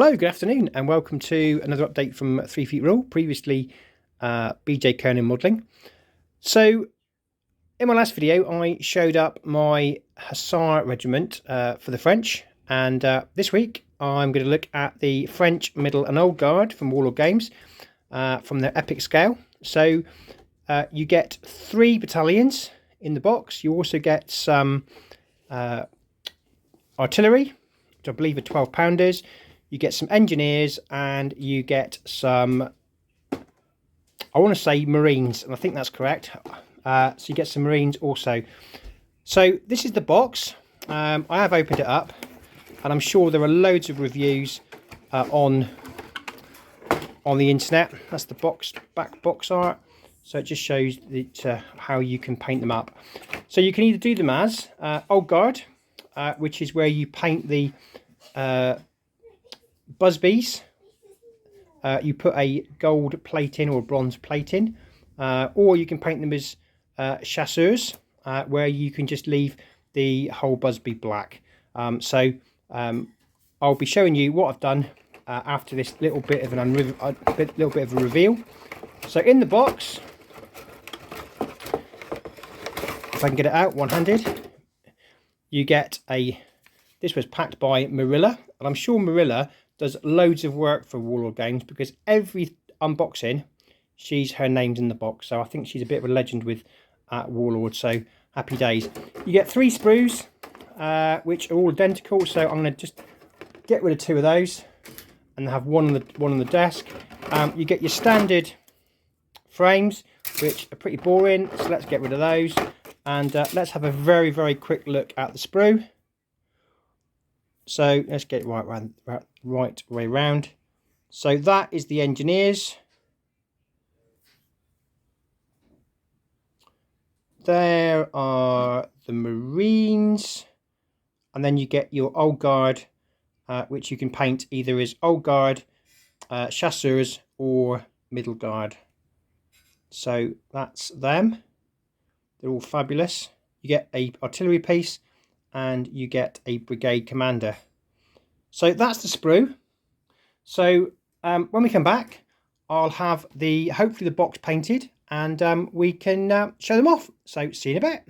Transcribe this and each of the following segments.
Hello, good afternoon, and welcome to another update from 3 Feet Rule, previously BJ Kernan Modelling. So, in my last video, I showed up my Hussar regiment for the French, and this week I'm going to look at the French Middle and Old Guard from Warlord Games from their epic scale. So, you get 3 battalions in the box. You also get some artillery, which I believe are 12-pounders. You get some engineers, and you get some, I want to say Marines, and I think that's correct. So you get some Marines also. So this is the box. I have opened it up, and I'm sure there are loads of reviews on the internet. That's the back box art. So it just shows that, how you can paint them up. So you can either do them as Old Guard, which is where you paint the Busbies. You put a gold plate in or a bronze plate in, or you can paint them as chasseurs, where you can just leave the whole Busby black. So I'll be showing you what I've done after this little bit of a reveal. So in the box, if I can get it out one-handed, you get this was packed by Marilla, and I'm sure Marilla does loads of work for Warlord Games, because every unboxing, her name's in the box. So I think she's a bit of a legend with Warlord, so happy days. You get 3 sprues, which are all identical, so I'm going to just get rid of 2 of those and have one on the desk. You get your standard frames, which are pretty boring, so let's get rid of those, and let's have a very quick look at the sprue. So let's get right way round. So that is the engineers. There are the Marines, and then you get your Old Guard, which you can paint either as Old Guard, chasseurs, or Middle Guard. So that's them. They're all fabulous. You get a artillery piece, and you get a brigade commander. So that's the sprue. So when we come back, I'll have hopefully the box painted, and we can show them off. So see you in a bit.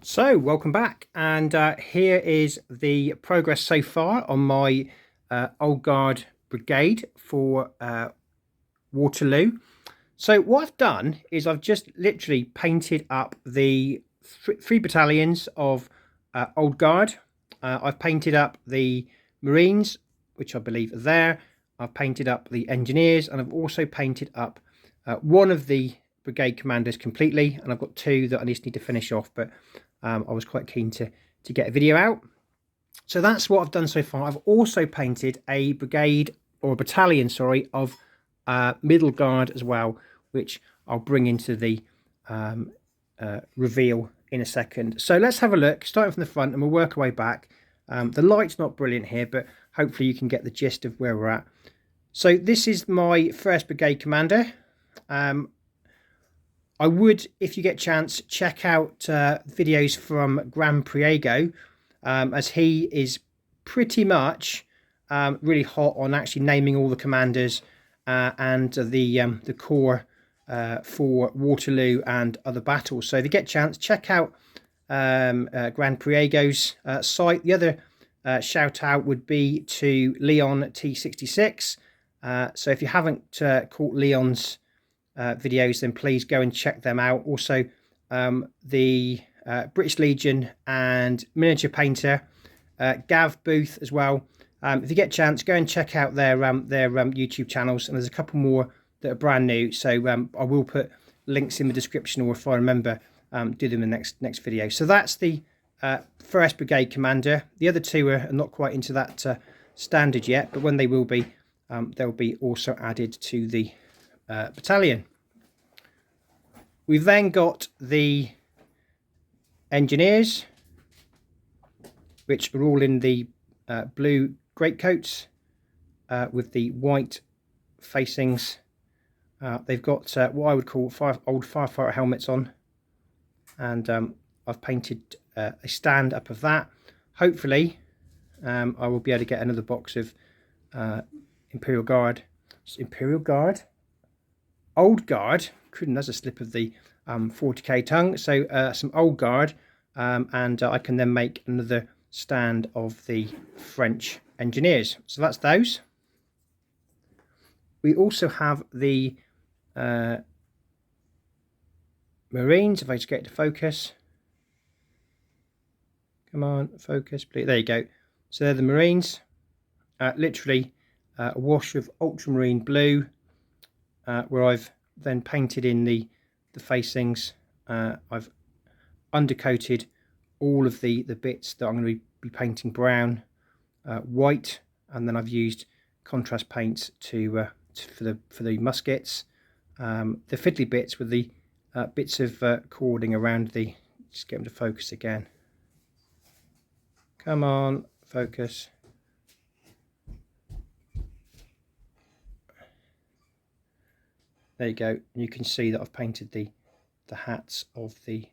So welcome back, and here is the progress so far on my Old Guard brigade for Waterloo. So what I've done is I've just literally painted up the 3 battalions of Old Guard. I've painted up the Marines, which I believe are there. I've painted up the engineers, and I've also painted up one of the brigade commanders completely, and I've got 2 that I just need to finish off, but I was quite keen to get a video out. So that's what I've done so far. I've also painted a brigade, or a battalion, sorry, of Middle Guard as well, which I'll bring into the reveal in a second. So let's have a look, starting from the front, and we'll work our way back. The light's not brilliant here, but hopefully you can get the gist of where we're at. So this is my 1st Brigade Commander. I would, if you get a chance, check out videos from Gran Priego, as he is pretty much really hot on actually naming all the commanders and the core for Waterloo and other battles. So if you get a chance, check out Gran Priego's site. The other shout out would be to Leon T66. So if you haven't caught Leon's videos, then please go and check them out. Also the British Legion and miniature painter Gav Booth as well. If you get a chance, go and check out their YouTube channels, and there's a couple more that are brand new, so I will put links in the description, or if I remember, do them in the next video. So that's the 1st Brigade Commander. The other 2 are not quite into that standard yet, but when they will be, they'll be also added to the battalion. We've then got the engineers, which are all in the blue greatcoats with the white facings. They've got what I would call old firefighter helmets on, and I've painted a stand up of that. Hopefully I will be able to get another box of Imperial Guard, Old Guard. Couldn't, that's a slip of the 40k tongue. So some Old Guard, and I can then make another stand of the French Engineers. So that's those. We also have the Marines. If I just get to focus, come on, focus, please. There you go. So they're the Marines. Literally a wash of ultramarine blue, where I've then painted in the facings. I've undercoated all of the bits that I'm going to be painting brown, white, and then I've used contrast paints for the muskets. The fiddly bits with the bits of cording around the. Just get them to focus again. Come on, focus. There you go. You can see that I've painted the hats of the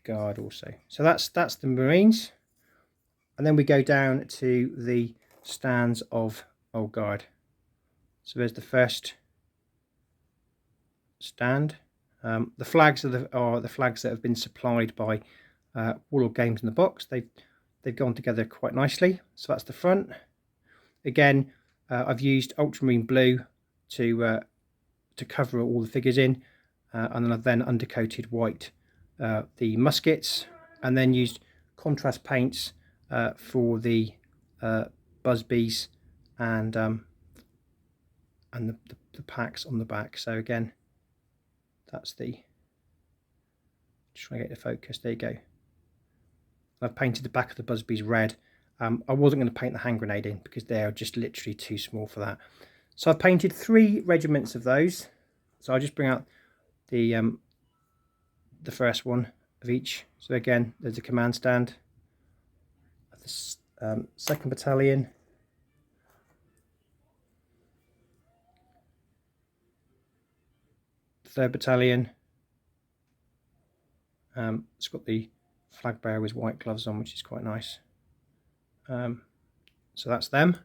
guard also. So that's the Marines, and then we go down to the stands of Old Guard. So there's the first stand. The flags are the flags that have been supplied by Warlord Games in the box. They've gone together quite nicely. So that's the front. Again, I've used ultramarine blue to cover all the figures in, and then I've undercoated white the muskets, and then used contrast paints for the busbies and the packs on the back. So again, that's the, just trying to get the focus. There you go. I've painted the back of the busbies red. I wasn't going to paint the hand grenade in because they are just literally too small for that. So I've painted 3 regiments of those. So I'll just bring out the first one of each. So again, there's a command stand. The 2nd Battalion. The 3rd Battalion. It's got the flag bearer with white gloves on, which is quite nice. So that's them.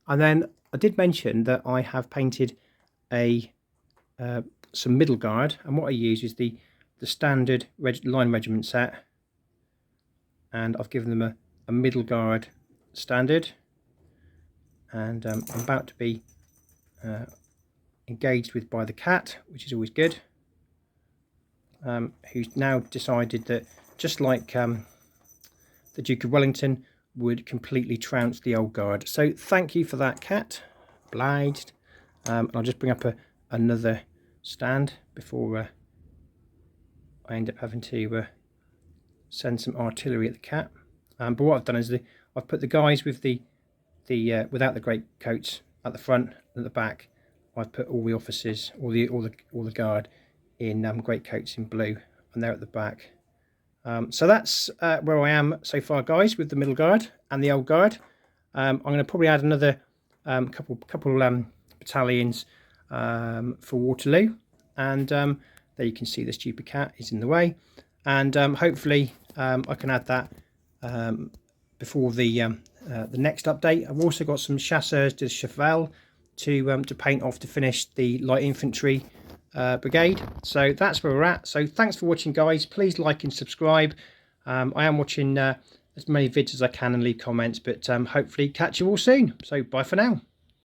And then I did mention that I have painted some middle guard, and what I use is the standard line regiment set, and I've given them a middle guard standard, and I'm about to be engaged with by the cat, which is always good, who's now decided that, just like the Duke of Wellington, would completely trounce the Old Guard. So thank you for that, cat. Obliged. I'll just bring up another stand before I end up having to send some artillery at the cat. But what I've done is I've put the guys with the without the great coats at the front and at the back. I've put all the officers, all the guard in great coats in blue, and they're at the back. So that's where I am so far, guys, with the middle guard and the Old Guard. I'm going to probably add another couple battalions for Waterloo, and there you can see the stupid cat is in the way, and hopefully I can add that before the next update. I've also got some chasseurs de cheval to paint off to finish the light infantry brigade. So that's where we're at. So thanks for watching, guys. Please like and subscribe. I am watching as many vids as I can and leave comments, but hopefully catch you all soon. So bye for now.